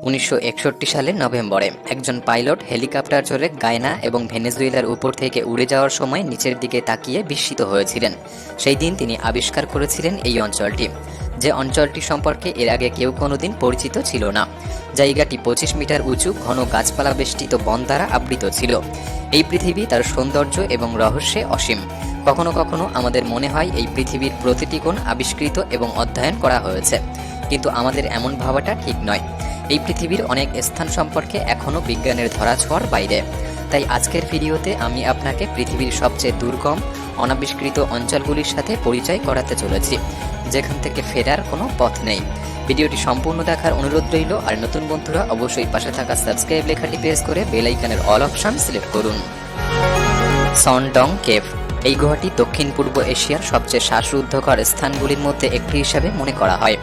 1961 সালের নভেম্বরে একজন পাইলট হেলিকপ্টার চড়ে গায়না এবং ভেনেজুয়েলার উপর থেকে উড়ে যাওয়ার সময় নিচের দিকে তাকিয়ে বিস্মিত হয়েছিলেন। সেই দিন তিনি আবিষ্কার করেছিলেন এই অঞ্চলটি, যে অঞ্চলটি সম্পর্কে এর আগে কেউ কোনোদিন পরিচিত ছিল না। জায়গাটি 25 মিটার উঁচু, ঘন গাছপালা বেষ্টিত বন দ্বারা আবৃত ছিল। এই পৃথিবী তার সৌন্দর্য এবং রহস্যে অসীম। কখনো কখনো আমাদের মনে হয় এই পৃথিবীর প্রতিটি কোণ আবিষ্কৃত এবং অধ্যয়ন করা হয়েছে, কিন্তু আমাদের এমন ভাবাটা ঠিক নয়। এই পৃথিবীর অনেক স্থান সম্পর্কে এখনও বিজ্ঞানের ধরাছোঁয়ার বাইরে। তাই আজকের ভিডিওতে আমি আপনাকে পৃথিবীর সবচেয়ে দুর্গম, অনাবিষ্কৃত অঞ্চলগুলির সাথে পরিচয় করাতে চলেছি, যেখান থেকে ফেরার কোনো পথ নেই। ভিডিওটি সম্পূর্ণ দেখার অনুরোধ রইল। আর নতুন বন্ধুরা অবশ্যই পাশে থাকা সাবস্ক্রাইব লেখাটি প্রেস করে বেল আইকনের অল অপশন সিলেক্ট করুন। সনডং কেভ। এই গুহাটি দক্ষিণ পূর্ব এশিয়ার সবচেয়ে শ্বাসরুদ্ধকর স্থানগুলির মধ্যে একটি হিসাবে মনে করা হয়।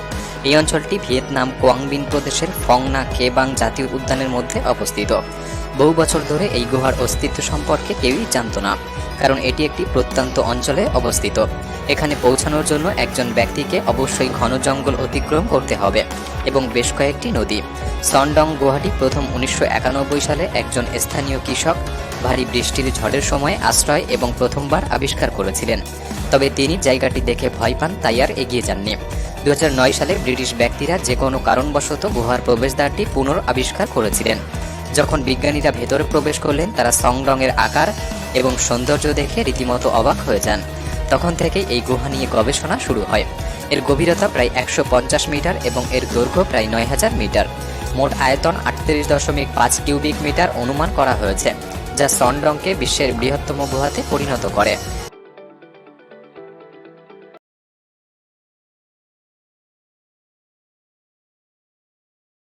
এই অঞ্চলটি ভিয়েতনাম কোয়াংবিন প্রদেশের ফং না কে বাং জাতীয় উদ্যানের মধ্যে অবস্থিত। বহু বছর ধরে এই গুহার অস্তিত্ব সম্পর্কে কেউই জানত না, কারণ এটি একটি প্রত্যন্ত অঞ্চলে অবস্থিত। এখানে পৌঁছানোর জন্য একজন ব্যক্তিকে অবশ্যই ঘন জঙ্গল অতিক্রম করতে হবে এবং বেশ কয়েকটি নদী। সনডং গুহাটি প্রথম 1991 সালে একজন স্থানীয় কৃষক ভারী বৃষ্টির ঝড়ের সময় আশ্রয় এবং প্রথমবার আবিষ্কার করেছিলেন। তবে তিনি জায়গাটি দেখে ভয় পান, তাই আর এগিয়ে যাননি। 2009 সালে ব্রিটিশ ব্যক্তিরা যে কোনো কারণবশত গুহার প্রবেশদ্বারটি পুনরাবিষ্কার করেছিলেন। যখন বিজ্ঞানীরা ভেতরে প্রবেশ করলেন, তারা সনডং-এর আকার এবং সৌন্দর্য দেখে রীতিমতো অবাক হয়ে যান। তখন থেকে এই গুহা নিয়ে গবেষণা শুরু হয়। এর গভীরতা প্রায় 150 মিটার এবং এর দৈর্ঘ্য প্রায় 9000 মিটার। মোট আয়তন 38.5 কিউবিক মিটার অনুমান করা হয়েছে, যা সনডংকে বিশ্বের বৃহত্তম গুহাতে পরিণত করে।